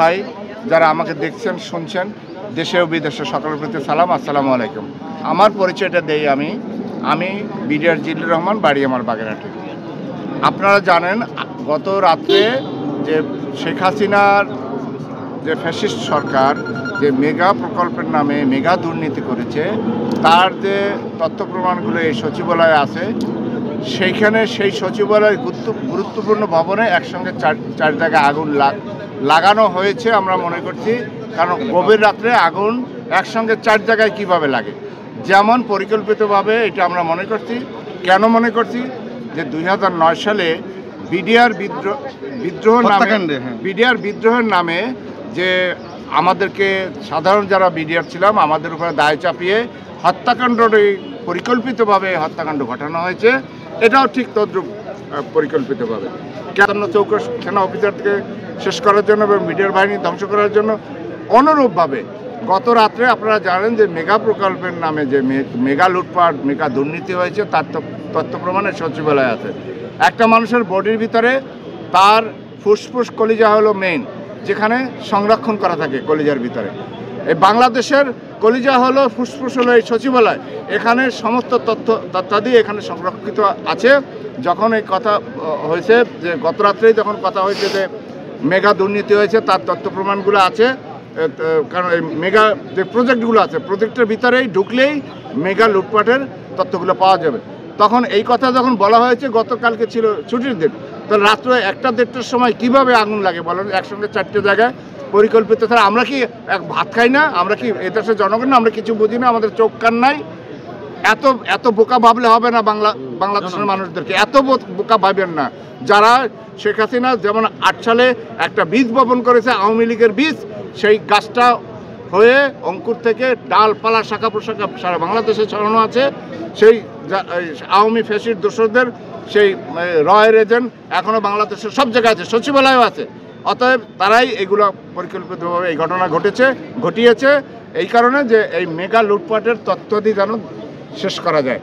ভাই যারা আমাকে দেখছেন শুনছেন দেশে ও বিদেশে সকলের প্রতি সালাম, আসসালামু আলাইকুম। আমার পরিচয়টা দেই আমি বিডিআর জিল্লুর রহমান, বাড়ি আমার বাগেরহাটে। আপনারা জানেন গত রাত্রে যে শেখ হাসিনার যে ফ্যাসিস্ট সরকার যে মেগা প্রকল্পের নামে মেগা দুর্নীতি করেছে, তার যে তথ্য প্রমাণগুলো এই সচিবালয়ে আছে, সেইখানে সেই সচিবালয়ের গুরুত্বপূর্ণ ভবনে একসঙ্গে চার জায়গায় আগুন লাগানো হয়েছে আমরা মনে করছি। কারণ গভীর রাত্রে আগুন একসঙ্গে চার জায়গায় কিভাবে লাগে, যেমন পরিকল্পিতভাবে এটা আমরা মনে করছি। কেন মনে করছি? যে 2009 সালে বিডিআর বিদ্রোহের নামে যে আমাদেরকে সাধারণ যারা বিডিআর ছিলাম আমাদের উপরে দায় চাপিয়ে হত্যাকাণ্ডটি পরিকল্পিতভাবে হত্যাকাণ্ড ঘটানো হয়েছে। এটাও ঠিক তদ্রুপ পরিকল্পিতভাবে চৌকস সেনা অফিসারকে শেষ করার জন্য এবং বিডিআর বাহিনী ধ্বংস করার জন্য। অনুরূপভাবে গত রাত্রে আপনারা জানেন যে মেগা প্রকল্পের নামে যে মেগা লুটপাট মেগা দুর্নীতি হয়েছে, তার তথ্য প্রমাণের সচিবালয় আছে। একটা মানুষের বডির ভিতরে তার ফুসফুস কলিজা হলো মেইন, যেখানে সংরক্ষণ করা থাকে কলিজার ভিতরে। এই বাংলাদেশের কলিজা হলো ফুসফুস হলো এই সচিবালয়, এখানে সমস্ত তথ্যাদি এখানে সংরক্ষিত আছে। যখন এই কথা হয়েছে যে গত রাত্রেই যখন কথা হয়েছে যে মেগা দুর্নীতি হয়েছে, তার তথ্য প্রমাণগুলো আছে। কারণ এই মেগা যে প্রজেক্টগুলো আছে, প্রজেক্টের ভিতরেই ঢুকলেই মেগা লুটপাটের তথ্যগুলো পাওয়া যাবে। তখন এই কথা যখন বলা হয়েছে, গতকালকে ছিল ছুটির দিন, তো রাত্রে 1টা-1:30টার সময় কিভাবে আগুন লাগে বলেন? একসঙ্গে 4টে জায়গায় পরিকল্পিত। তাহলে আমরা কি ভাত খাই না? আমরা কি এদেশের জনগণ না? আমরা কিছু বুঝি না? আমাদের চোখ কান নাই? এত বোকা ভাবলে হবে না। বাংলাদেশের মানুষদেরকে এত বোকা ভাবেন না। যারা শেখ হাসিনা যেমন 8 সালে একটা বীজ বপন করেছে, আওয়ামী লীগের বীজ, সেই গাছটা হয়ে অঙ্কুর থেকে ডালপালা শাখা প্রশাখা সারা বাংলাদেশে ছড়ানো আছে। সেই আওয়ামী ফ্যাসিস্ট দোসরদের সেই রয়ের এজেন্ট এখনও বাংলাদেশের সব জায়গায় আছে, সচিবালয়ও আছে। অতএব তারাই এগুলো পরিকল্পিতভাবে এই ঘটনা ঘটিয়েছে এই কারণে যে এই মেগা লুটপাটের তথ্যাদি যেন শেষ করা যায়।